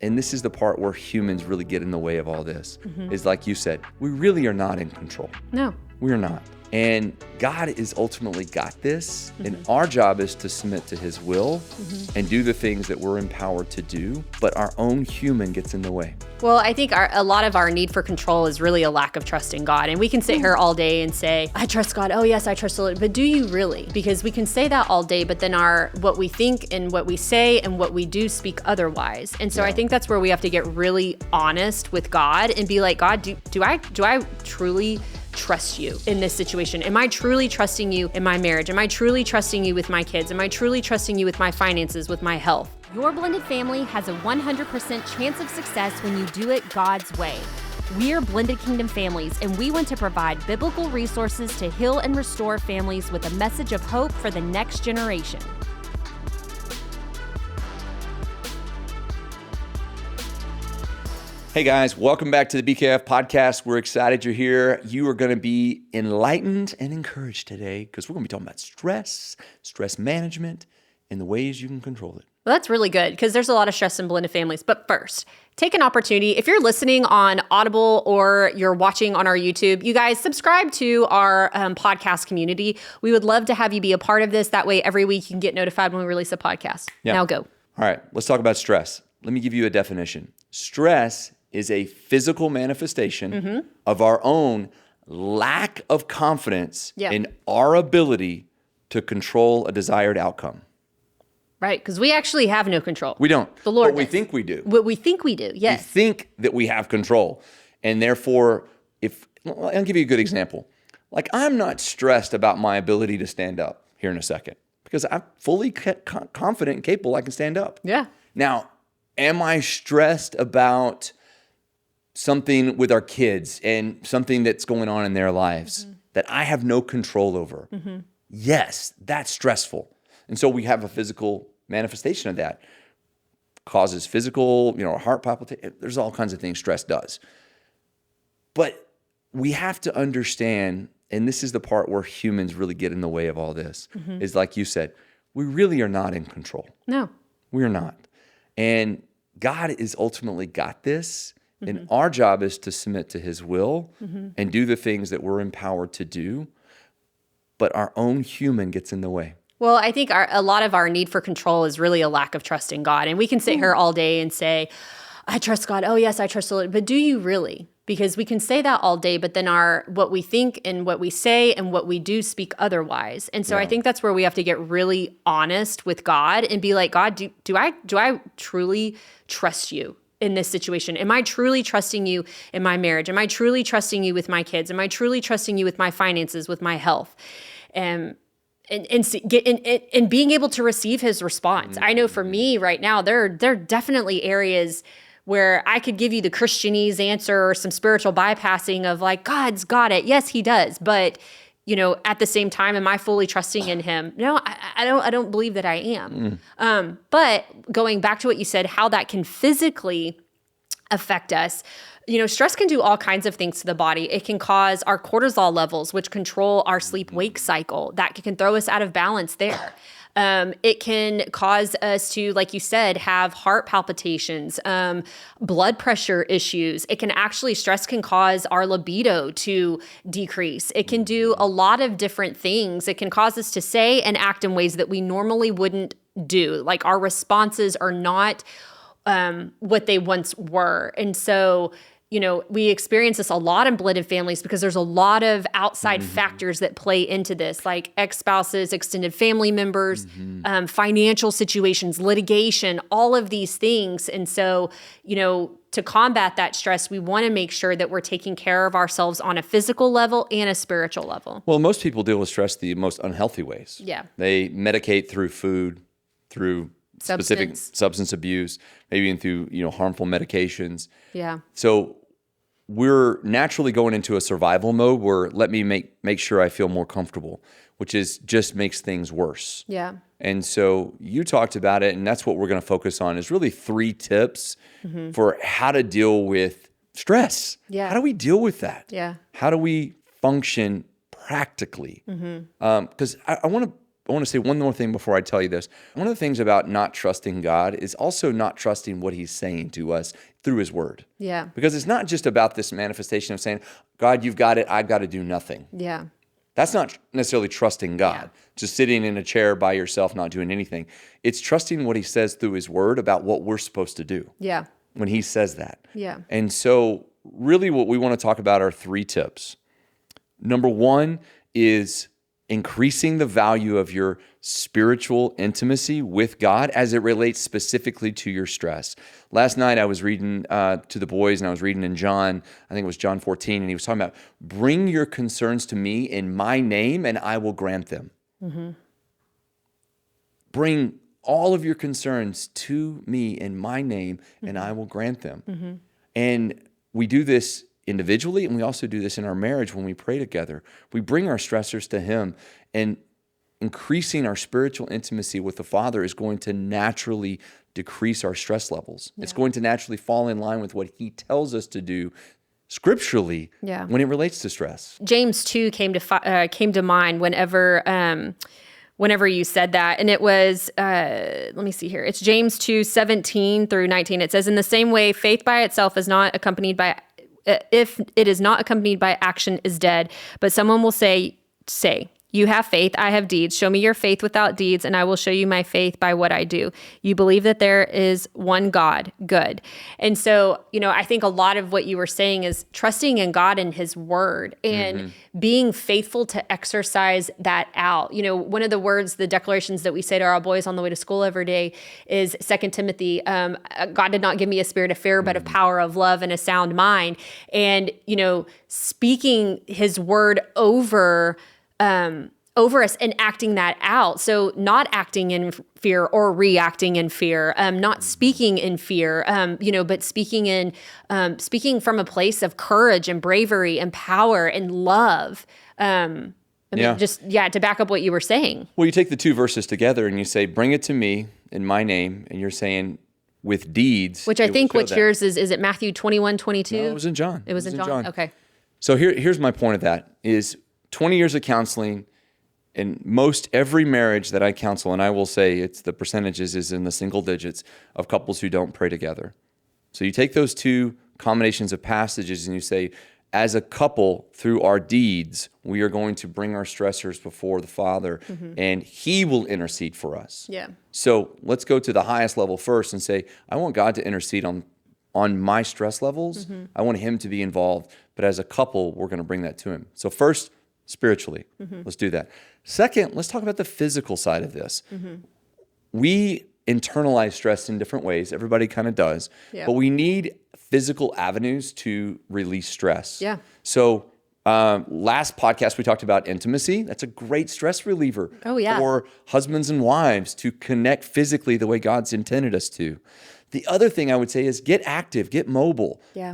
And this is the part where humans really get in the way of all this, is like you said, we really are not in control. No. We're not. And God is ultimately got this. And our job is to submit to his will and do the things that we're empowered to do. But our own human gets in the way. Well, I think a lot of our need for control is really a lack of trust in God. And we can sit here all day and say, I trust God. Oh, yes, I trust the Lord. But do you really? Because we can say that all day, but then what we think and what we say and what we do speak otherwise. And so I think that's where we have to get really honest with God and be like, God, do I truly trust you in this situation? Am I truly trusting you in my marriage? Am I truly trusting you with my kids? Am I truly trusting you with my finances, with my health? Your blended family has a 100% chance of success when you do it God's way. We're Blended Kingdom Families, and we want to provide biblical resources to heal and restore families with a message of hope for the next generation. Hey guys, welcome back to the BKF podcast. We're excited you're here. You are going to be enlightened and encouraged today because we're going to be talking about stress management, and the ways you can control it. Well, that's really good because there's a lot of stress in blended families. But first, take an opportunity. If you're listening on Audible or you're watching on our YouTube, you guys subscribe to our podcast community. We would love to have you be a part of this. That way, every week you can get notified when we release a podcast. Yeah. Now go. All right, let's talk about stress. Let me give you a definition. Stress is a physical manifestation of our own lack of confidence in our ability to control a desired outcome. Right, because we actually have no control. We don't. The Lord But we does. think we do. What we think we do, yes. We think that we have control. And therefore, I'll give you a good example. Like, I'm not stressed about my ability to stand up here in a second because I'm fully confident and capable I can stand up. Yeah. Now, am I stressed about something with our kids and something that's going on in their lives that I have no control over? Yes, that's stressful. And so we have a physical manifestation of that. Causes physical, heart palpitation. There's all kinds of things stress does. But we have to understand, and this is the part where humans really get in the way of all this, is like you said, we really are not in control. No. We're not. And God is ultimately got this. And our job is to submit to his will and do the things that we're empowered to do. But our own human gets in the way. Well, I think a lot of our need for control is really a lack of trust in God. And we can sit here all day and say, I trust God. Oh, yes, I trust the Lord. But do you really? Because we can say that all day, but then what we think and what we say and what we do speak otherwise. And so I think that's where we have to get really honest with God and be like, God, do I truly trust you in this situation? Am I truly trusting you in my marriage? Am I truly trusting you with my kids? Am I truly trusting you with my finances, with my health? And being able to receive his response. I know for me right now, there are definitely areas where I could give you the Christianese answer or some spiritual bypassing of like, God's got it. Yes, he does. But, at the same time, am I fully trusting in him? No, I don't believe that I am. But going back to what you said, how that can physically affect us, stress can do all kinds of things to the body. It can cause our cortisol levels, which control our sleep-wake cycle. That can throw us out of balance there. It can cause us to, like you said, have heart palpitations, blood pressure issues. Stress can cause our libido to decrease. It can do a lot of different things. It can cause us to say and act in ways that we normally wouldn't do. Like our responses are not what they once were. And so, we experience this a lot in blended families because there's a lot of outside factors that play into this, like ex-spouses, extended family members, financial situations, litigation, all of these things. And so, to combat that stress, we want to make sure that we're taking care of ourselves on a physical level and a spiritual level. Well, most people deal with stress the most unhealthy ways. Yeah. They medicate through food, through specific substance abuse, maybe even through, harmful medications. Yeah. So we're naturally going into a survival mode where let me make sure I feel more comfortable, which just makes things worse. Yeah. And so you talked about it, and that's what we're going to focus on is really 3 tips for how to deal with stress. Yeah. How do we deal with that? Yeah. How do we function practically? Because I want want to say one more thing before I tell you this. One of the things about not trusting God is also not trusting what he's saying to us through his word. Yeah. Because it's not just about this manifestation of saying, God, you've got it, I've got to do nothing. Yeah. That's not necessarily trusting God, just sitting in a chair by yourself, not doing anything. It's trusting what he says through his word about what we're supposed to do. Yeah. When he says that. Yeah. And so really what we want to talk about are 3 tips. Number 1 is increasing the value of your spiritual intimacy with God as it relates specifically to your stress. Last night I was reading to the boys, and I was reading in John, I think it was John 14, and he was talking about, bring your concerns to me in my name and I will grant them. Mm-hmm. Bring all of your concerns to me in my name and I will grant them. Mm-hmm. And we do this individually, and we also do this in our marriage when we pray together. We bring our stressors to him, and increasing our spiritual intimacy with the Father is going to naturally decrease our stress levels. Yeah. It's going to naturally fall in line with what he tells us to do scripturally when it relates to stress. James 2 came to mind whenever you said that. And it was, let me see here. It's James 2:17 through 19. It says, in the same way, faith by itself is not accompanied by, if it is not accompanied by action, is dead. But someone will say, you have faith, I have deeds. Show me your faith without deeds, and I will show you my faith by what I do. You believe that there is one God, good. And so, I think a lot of what you were saying is trusting in God and his word and being faithful to exercise that out. One of the words, the declarations that we say to our boys on the way to school every day is 2 Timothy, God did not give me a spirit of fear, but of power, of love, and a sound mind. And, speaking his word over us and acting that out. So not acting in fear or reacting in fear, not speaking in fear, but speaking from a place of courage and bravery and power and love. To back up what you were saying. Well, you take the 2 verses together and you say, bring it to me in my name. And you're saying with deeds. Which I think what yours is it Matthew 21:22? No, it was in John. It was in John? Okay. So here's my point of that is 20 years of counseling, and most every marriage that I counsel, and I will say it's the percentages is in the single digits of couples who don't pray together. So you take those 2 combinations of passages and you say, as a couple, through our deeds, we are going to bring our stressors before the Father, and he will intercede for us. Yeah. So let's go to the highest level first and say, I want God to intercede on my stress levels. I want him to be involved, but as a couple, we're going to bring that to him. So first, spiritually. Let's do that. Second, let's talk about the physical side of this. We internalize stress in different ways. Everybody kind of does. Yeah. But we need physical avenues to release stress. Yeah. So last podcast, we talked about intimacy. That's a great stress reliever for husbands and wives to connect physically the way God's intended us to. The other thing I would say is get active, get mobile. Yeah.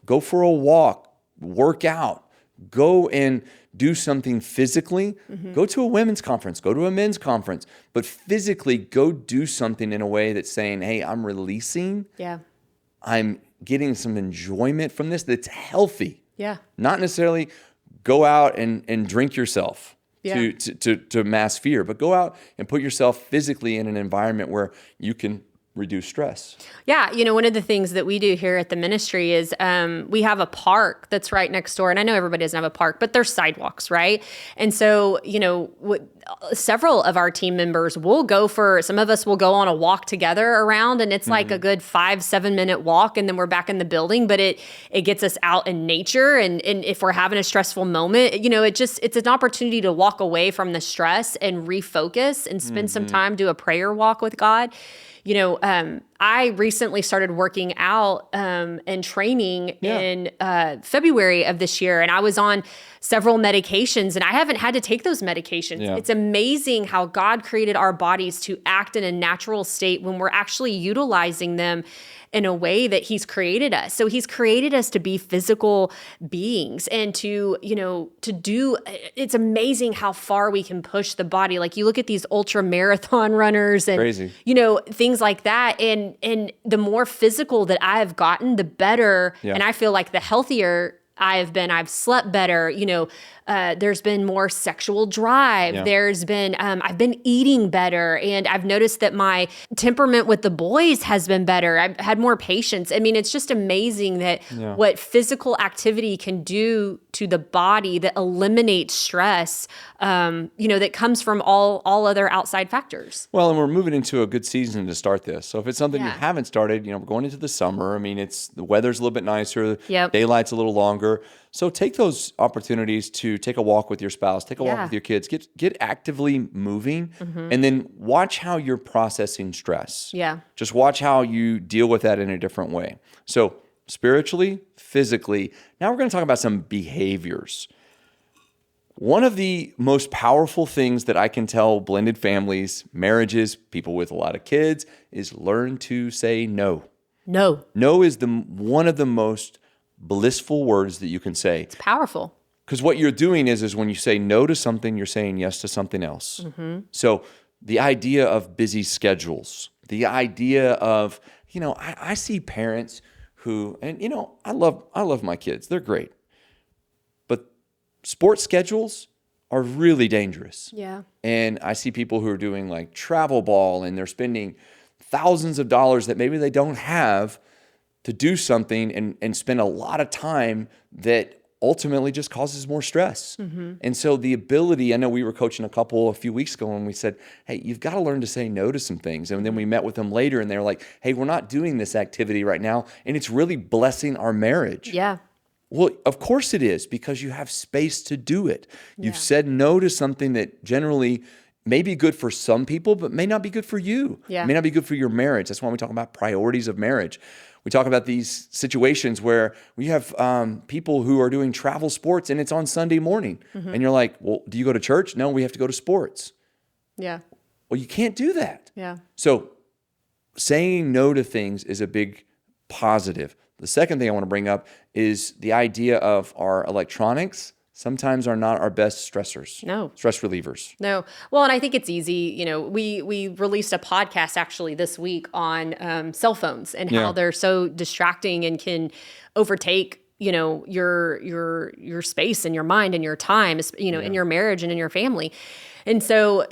Go for a walk, work out, go and do something physically. Go to a women's conference, go to a men's conference, but physically go do something in a way that's saying, hey, I'm releasing. Yeah. I'm getting some enjoyment from this that's healthy. Yeah. Not necessarily go out and drink yourself to mass fear, but go out and put yourself physically in an environment where you can reduce stress. Yeah. One of the things that we do here at the ministry is we have a park that's right next door. And I know everybody doesn't have a park, but there's sidewalks, right? And so, several of our team members some of us will go on a walk together around, and it's like a good 5-7 minute walk, and then we're back in the building, but it gets us out in nature. And if we're having a stressful moment, it's an opportunity to walk away from the stress and refocus and spend some time, do a prayer walk with God. I recently started working out and training in February of this year, and I was on several medications, and I haven't had to take those medications. Yeah. It's amazing how God created our bodies to act in a natural state when we're actually utilizing them in a way that he's created us. So he's created us to be physical beings and to do, it's amazing how far we can push the body. Like you look at these ultra marathon runners and, crazy. Things like that. And the more physical that I have gotten, the better. Yeah. And I feel like the healthier I've slept better. There's been more sexual drive. Yeah. There's been, I've been eating better. And I've noticed that my temperament with the boys has been better. I've had more patience. I mean, it's just amazing that what physical activity can do to the body that eliminates stress, that comes from all other outside factors. Well, and we're moving into a good season to start this. So if it's something you Yeah. haven't started, we're going into the summer. I mean, the weather's a little bit nicer. Yep. Daylight's a little longer. So take those opportunities to take a walk with your spouse, take a walk Yeah. with your kids, get actively moving, and then watch how you're processing stress. Yeah. Just watch how you deal with that in a different way. So spiritually, physically, now we're going to talk about some behaviors. One of the most powerful things that I can tell blended families, marriages, people with a lot of kids, is learn to say no. No. No is one of the most blissful words that you can say. It's powerful. Because what you're doing is when you say no to something, you're saying yes to something else. So the idea of busy schedules, the idea of, I see parents who, and I love my kids. They're great. But sports schedules are really dangerous. Yeah. And I see people who are doing like travel ball and they're spending thousands of dollars that maybe they don't have to do something and spend a lot of time that ultimately just causes more stress. And so the ability, I know we were coaching a couple a few weeks ago and we said, hey, you've got to learn to say no to some things. And then we met with them later and they were like, hey, we're not doing this activity right now. And it's really blessing our marriage. Yeah. Well, of course it is, because you have space to do it. You've said no to something that generally may be good for some people, but may not be good for you. Yeah. May not be good for your marriage. That's why we talk about priorities of marriage. We talk about these situations where we have people who are doing travel sports and it's on Sunday morning. And you're like, well, do you go to church? No, we have to go to sports. Yeah. Well, you can't do that. Yeah. So saying no to things is a big positive. The second thing I want to bring up is the idea of our electronics sometimes are not our best stressors. No. Stress relievers. No. Well, and I think it's easy. We released a podcast actually this week on cell phones and how they're so distracting and can overtake, your space and your mind and your time, in your marriage and in your family. And so,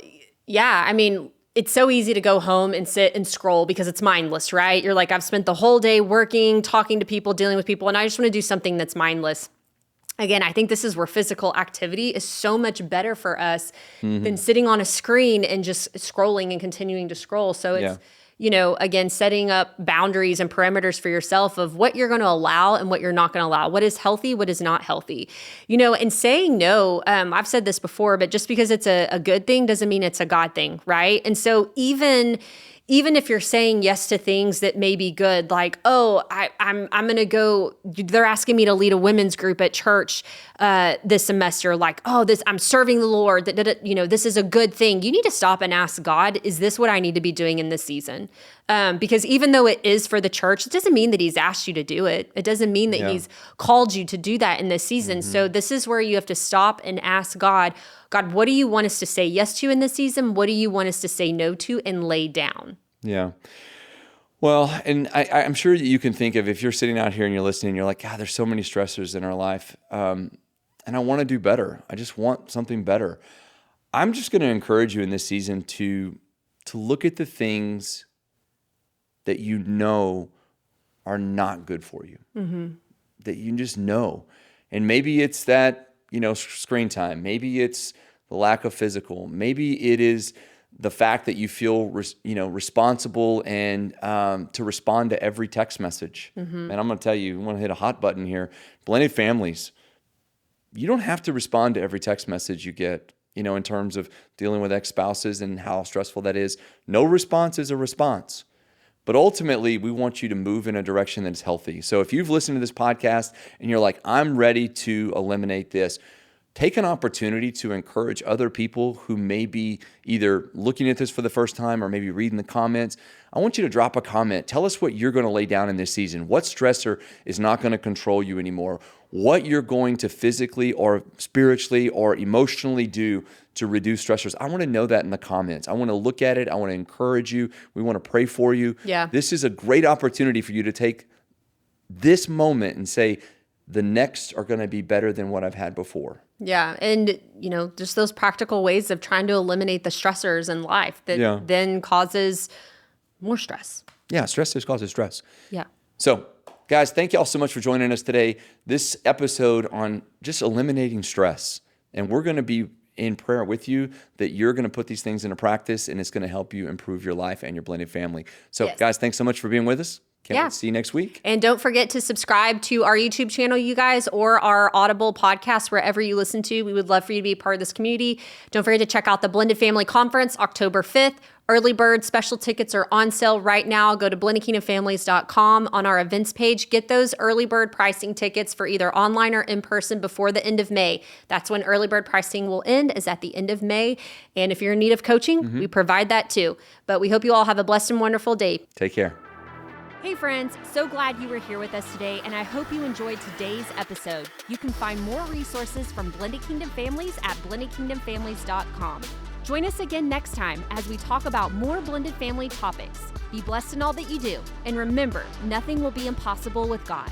I mean, it's so easy to go home and sit and scroll because it's mindless, right? You're like, I've spent the whole day working, talking to people, dealing with people, and I just want to do something that's mindless. Again, I think this is where physical activity is so much better for us than sitting on a screen and just scrolling and continuing to scroll. So it's, again, setting up boundaries and parameters for yourself of what you're going to allow and what you're not going to allow, what is healthy, what is not healthy. And saying no, I've said this before, but just because it's a good thing doesn't mean it's a God thing, right? And so even if you're saying yes to things that may be good, like, oh, I'm going to go, they're asking me to lead a women's group at church this semester, like, oh, I'm serving the Lord, this is a good thing. You need to stop and ask God, is this what I need to be doing in this season? Because even though it is for the church, it doesn't mean that he's asked you to do it. It doesn't mean that he's called you to do that in this season. So this is where you have to stop and ask God, what do you want us to say yes to in this season? What do you want us to say no to and lay down? Yeah. Well, and I'm sure that you can think of, if you're sitting out here and you're listening, you're like, God, there's so many stressors in our life. And I want to do better. I just want something better. I'm just going to encourage you in this season to look at the things that you know are not good for you, that you just know. And maybe it's that, screen time. Maybe it's the lack of physical. Maybe it is the fact that you feel, responsible and to respond to every text message. And I'm going to tell you, want to hit a hot button here. Blended families, you don't have to respond to every text message you get, in terms of dealing with ex-spouses and how stressful that is. No response is a response. But ultimately, we want you to move in a direction that's healthy. So if you've listened to this podcast and you're like, I'm ready to eliminate this, take an opportunity to encourage other people who may be either looking at this for the first time or maybe reading the comments. I want you to drop a comment. Tell us what you're going to lay down in this season. What stressor is not going to control you anymore? What you're going to physically or spiritually or emotionally do to reduce stressors. I want to know that in the comments. I want to look at it. I want to encourage you. We want to pray for you. Yeah. This is a great opportunity for you to take this moment and say, the next are going to be better than what I've had before. Yeah. And, just those practical ways of trying to eliminate the stressors in life that then causes more stress. Yeah. Stress just causes stress. Yeah. So, guys, thank you all so much for joining us today. This episode on just eliminating stress. And we're going to be in prayer with you that you're going to put these things into practice and it's going to help you improve your life and your blended family. So, guys, thanks so much for being with us. Can't wait to see you next week. And don't forget to subscribe to our YouTube channel, you guys, or our Audible podcast, wherever you listen to. We would love for you to be a part of this community. Don't forget to check out the Blended Family Conference, October 5th. Early bird special tickets are on sale right now. Go to blendedkingdomfamilies.com on our events page. Get those early bird pricing tickets for either online or in person before the end of May. That's when early bird pricing will end, is at the end of May. And if you're in need of coaching, we provide that too. But we hope you all have a blessed and wonderful day. Take care. Hey friends, so glad you were here with us today, and I hope you enjoyed today's episode. You can find more resources from Blended Kingdom Families at blendedkingdomfamilies.com. Join us again next time as we talk about more blended family topics. Be blessed in all that you do, and remember, nothing will be impossible with God.